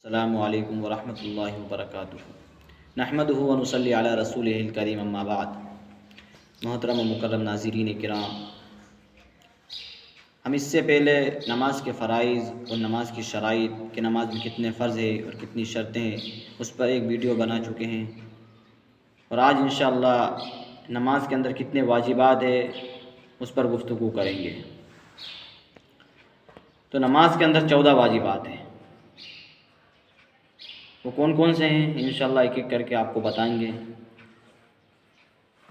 السلام علیکم ورحمۃ اللہ وبرکاتہ۔ نحمدہ و نصلی علی رسولہ الکریم، اما بعد۔ محترم و مکرم ناظرین کرام، ہم اس سے پہلے نماز کے فرائض اور نماز کی شرائط کہ نماز میں کتنے فرض ہیں اور کتنی شرطیں ہیں اس پر ایک ویڈیو بنا چکے ہیں، اور آج انشاءاللہ نماز کے اندر کتنے واجبات ہیں اس پر گفتگو کریں گے۔ تو نماز کے اندر 14 واجبات ہیں، وہ کون کون سے ہیں انشاءاللہ ایک ایک کر کے آپ کو بتائیں گے۔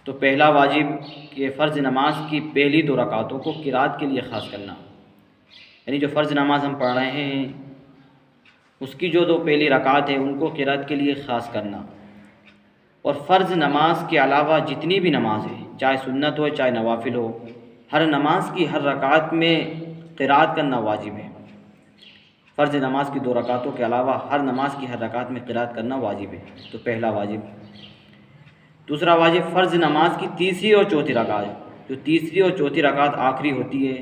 تو پہلا واجب کہ فرض نماز کی پہلی 2 رکعتوں کو قرات کے لیے خاص کرنا، یعنی جو فرض نماز ہم پڑھ رہے ہیں اس کی جو 2 پہلی رکعت ہیں ان کو قرات کے لیے خاص کرنا، اور فرض نماز کے علاوہ جتنی بھی نماز ہے، چاہے سنت ہو چاہے نوافل ہو، ہر نماز کی ہر رکعت میں قرات کرنا واجب ہے۔ فرض نماز کی 2 رکعتوں کے علاوہ ہر نماز کی ہر رکعت میں قرات کرنا واجب ہے، تو پہلا واجب۔ دوسرا واجب فرض نماز کی تیسری اور چوتھی رکعت، جو تیسری اور چوتھی رکعت آخری ہوتی ہے،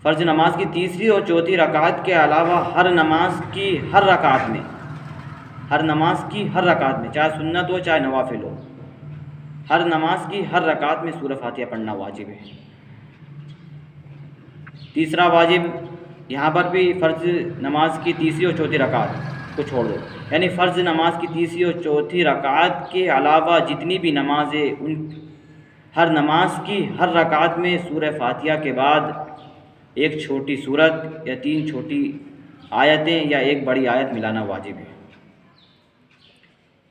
فرض نماز کی تیسری اور چوتھی رکعت کے علاوہ ہر نماز کی ہر رکعت میں، ہر نماز کی ہر رکعت میں، چاہے سنت ہو چاہے نوافل ہو، ہر نماز کی ہر رکعت میں سورہ فاتحہ پڑھنا واجب ہے۔ تیسرا واجب، یہاں پر بھی فرض نماز کی تیسری اور چوتھی رکعت کو چھوڑ دو، یعنی فرض نماز کی تیسری اور چوتھی رکعت کے علاوہ جتنی بھی نمازیں ان ہر نماز کی ہر رکعت میں سورہ فاتحہ کے بعد ایک چھوٹی سورت یا 3 چھوٹی آیتیں یا ایک بڑی آیت ملانا واجب ہے۔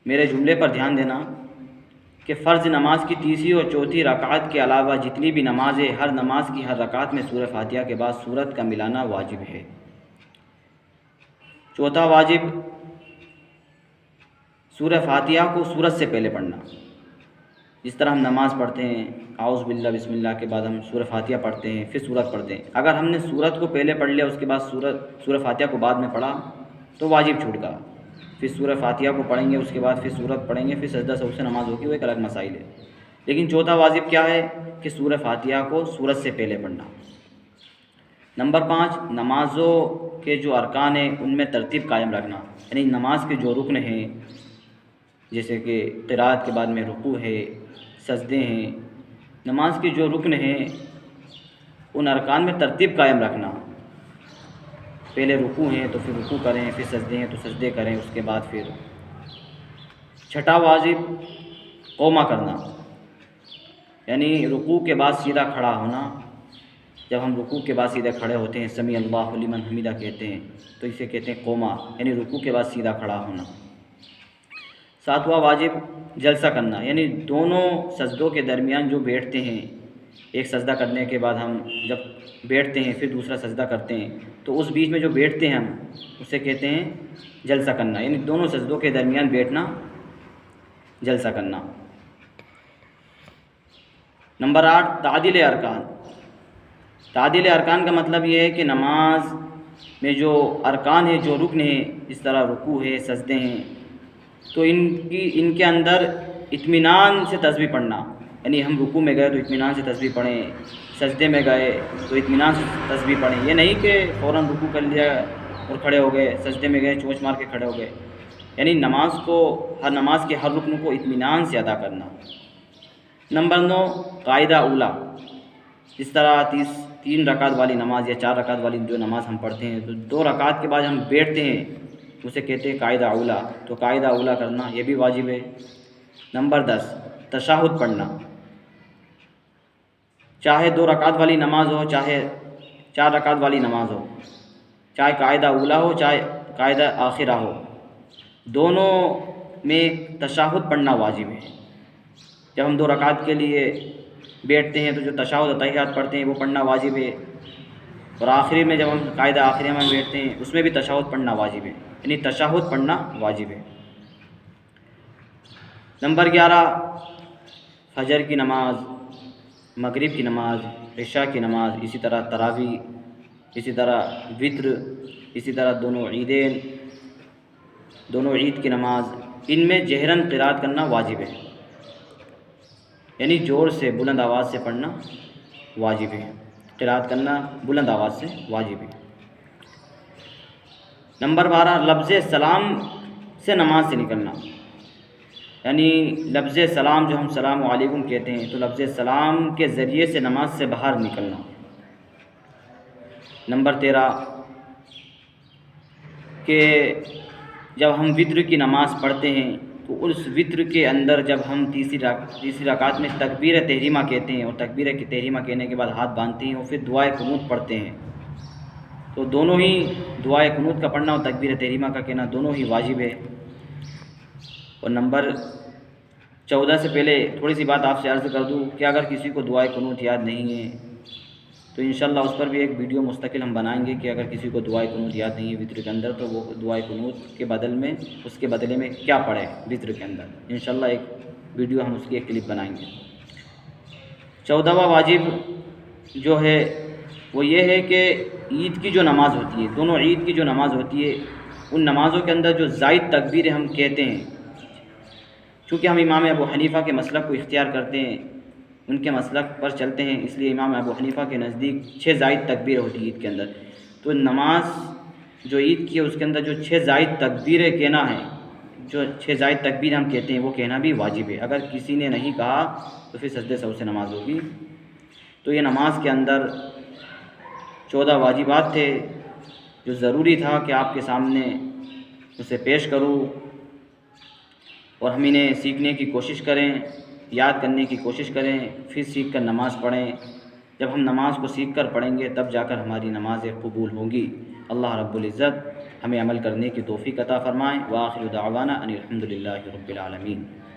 میرے جملے پر دھیان دینا کہ فرض نماز کی تیسری اور چوتھی رکعت کے علاوہ جتنی بھی نمازیں ہر نماز کی ہر رکعت میں سورہ فاتحہ کے بعد سورت کا ملانا واجب ہے۔ چوتھا واجب سورہ فاتحہ کو سورت سے پہلے پڑھنا، جس طرح ہم نماز پڑھتے ہیں اعوذ باللہ بسم اللہ کے بعد ہم سورہ فاتحہ پڑھتے ہیں پھر سورت پڑھتے ہیں، اگر ہم نے سورت کو پہلے پڑھ لیا اس کے بعد سورہ فاتحہ کو بعد میں پڑھا تو واجب چھوٹ گیا، پھر سورہ فاتحہ کو پڑھیں گے اس کے بعد پھر سورت پڑھیں گے، پھر سجدہ سہو سے نماز ہوگی، وہ ایک الگ مسائل ہے۔ لیکن چوتھا واجب کیا ہے کہ سورہ فاتحہ کو سورت سے پہلے پڑھنا۔ نمبر 5، نمازوں کے جو ارکان ہیں ان میں ترتیب قائم رکھنا، یعنی نماز کے جو رکن ہیں جیسے کہ قرات کے بعد میں رکوع ہے، سجدے ہیں، نماز کے جو رکن ہیں ان ارکان میں ترتیب قائم رکھنا، پہلے رکوع ہیں تو پھر رکوع کریں، پھر سجدے ہیں تو سجدے کریں، اس کے بعد پھر۔ چھٹا واجب قومہ کرنا، یعنی رکوع کے بعد سیدھا کھڑا ہونا۔ جب ہم رکوع کے بعد سیدھے کھڑے ہوتے ہیں سمیع اللہ لمن حمیدہ کہتے ہیں تو اسے کہتے ہیں قومہ، یعنی رکوع کے بعد سیدھا کھڑا ہونا۔ 7واں واجب جلسہ کرنا، یعنی دونوں سجدوں کے درمیان جو بیٹھتے ہیں، ایک سجدہ کرنے کے بعد ہم جب بیٹھتے ہیں پھر دوسرا سجدہ کرتے ہیں تو اس بیچ میں جو بیٹھتے ہیں ہم اسے کہتے ہیں جلسہ کرنا، یعنی دونوں سجدوں کے درمیان بیٹھنا، جلسہ کرنا۔ نمبر 8، تعدیل ارکان۔ تعدیل ارکان کا مطلب یہ ہے کہ نماز میں جو ارکان ہیں، جو رکن ہیں، جس طرح رکوع ہے، سجدے ہیں، تو ان کے اندر اطمینان سے تسبیح پڑھنا، یعنی ہم رکوع میں گئے تو اطمینان سے تسبیح پڑھیں، سجدے میں گئے تو اطمینان سے تسبیح پڑھیں، یہ نہیں کہ فوراً رکوع کر لیا اور کھڑے ہو گئے، سجدے میں گئے چونچ مار کے کھڑے ہو گئے، یعنی ہر نماز کے ہر رکن کو اطمینان سے ادا کرنا۔ نمبر 9، قاعدہ اولیٰ، جس طرح 3 رکعت والی نماز یا 4 رکعت والی جو نماز ہم پڑھتے ہیں تو 2 رکعت کے بعد ہم بیٹھتے ہیں اسے کہتے ہیں قاعدہ اولیٰ، تو قاعدہ اولیٰ کرنا یہ بھی واجب ہے۔ نمبر 10، تشہد پڑھنا، چاہے 2 رکعت والی نماز ہو چاہے 4 رکعت والی نماز ہو، چاہے قاعدہ اولیٰ ہو چاہے قاعدہ آخرہ ہو، دونوں میں تشہد پڑھنا واجب ہے۔ جب ہم 2 رکعت کے لیے بیٹھتے ہیں تو جو تشہد و تحیات پڑھتے ہیں وہ پڑھنا واجب ہے، اور آخری میں جب ہم قاعدہ آخری میں بیٹھتے ہیں اس میں بھی تشہد پڑھنا واجب ہے، یعنی تشہد پڑھنا واجب ہے۔ نمبر 11، فجر کی نماز، مغرب کی نماز، عشاء کی نماز، اسی طرح تراویح، اسی طرح وتر، اسی طرح دونوں عیدین، دونوں عید کی نماز، ان میں جہراً قرات کرنا واجب ہے، یعنی زور سے بلند آواز سے پڑھنا واجب ہے، قرات کرنا بلند آواز سے واجب ہے۔ نمبر 12 لفظ سلام سے نماز سے نکلنا، یعنی لفظ سلام جو ہم سلام علیکم کہتے ہیں تو لفظ سلام کے ذریعے سے نماز سے باہر نکلنا۔ نمبر 13 کہ جب ہم وتر کی نماز پڑھتے ہیں تو اس وتر کے اندر جب ہم تیسری رکعت میں تکبیر تحریمہ کہتے ہیں اور تکبیر تحریمہ کہنے کے بعد ہاتھ باندھتے ہیں اور پھر دعائے قنوت پڑھتے ہیں، تو دونوں ہی دعائے قنوت کا پڑھنا اور تکبیر تحریمہ کا کہنا دونوں ہی واجب ہے۔ اور نمبر 14 سے پہلے تھوڑی سی بات آپ سے عرض کر دوں کہ اگر کسی کو دعائے قنوت یاد نہیں ہے تو انشاءاللہ اس پر بھی ایک ویڈیو مستقل ہم بنائیں گے کہ اگر کسی کو دعائے قنوت یاد نہیں ہے وتر کے اندر تو وہ دعائے قنوت کے بدلے میں کیا پڑھے وتر کے اندر، انشاءاللہ ایک ویڈیو ہم اس کی ایک کلپ بنائیں گے۔ 14واں واجب جو ہے وہ یہ ہے کہ عید کی جو نماز ہوتی ہے، دونوں عید کی جو نماز ہوتی ہے ان نمازوں کے اندر جو زائد تکبیر ہم کہتے ہیں، چونکہ ہم امام ابو حنیفہ کے مسلک کو اختیار کرتے ہیں، ان کے مسلک پر چلتے ہیں، اس لیے امام ابو حنیفہ کے نزدیک 6 زائد تکبیر ہوتی ہے عید کے اندر، تو نماز جو عید کی ہے اس کے اندر جو 6 زائد تکبیریں کہنا ہے، جو 6 زائد تکبیر ہم کہتے ہیں وہ کہنا بھی واجب ہے۔ اگر کسی نے نہیں کہا تو پھر سجدے سہو سے نماز ہوگی۔ تو یہ نماز کے اندر 14 واجبات تھے جو ضروری تھا کہ آپ کے سامنے اسے پیش کروں، اور ہم انہیں سیکھنے کی کوشش کریں، یاد کرنے کی کوشش کریں، پھر سیکھ کر نماز پڑھیں۔ جب ہم نماز کو سیکھ کر پڑھیں گے تب جا کر ہماری نمازیں قبول ہوں گی۔ اللہ رب العزت ہمیں عمل کرنے کی توفیق عطا فرمائیں۔ وآخر دعوانا ان الحمد للہ رب العالمین۔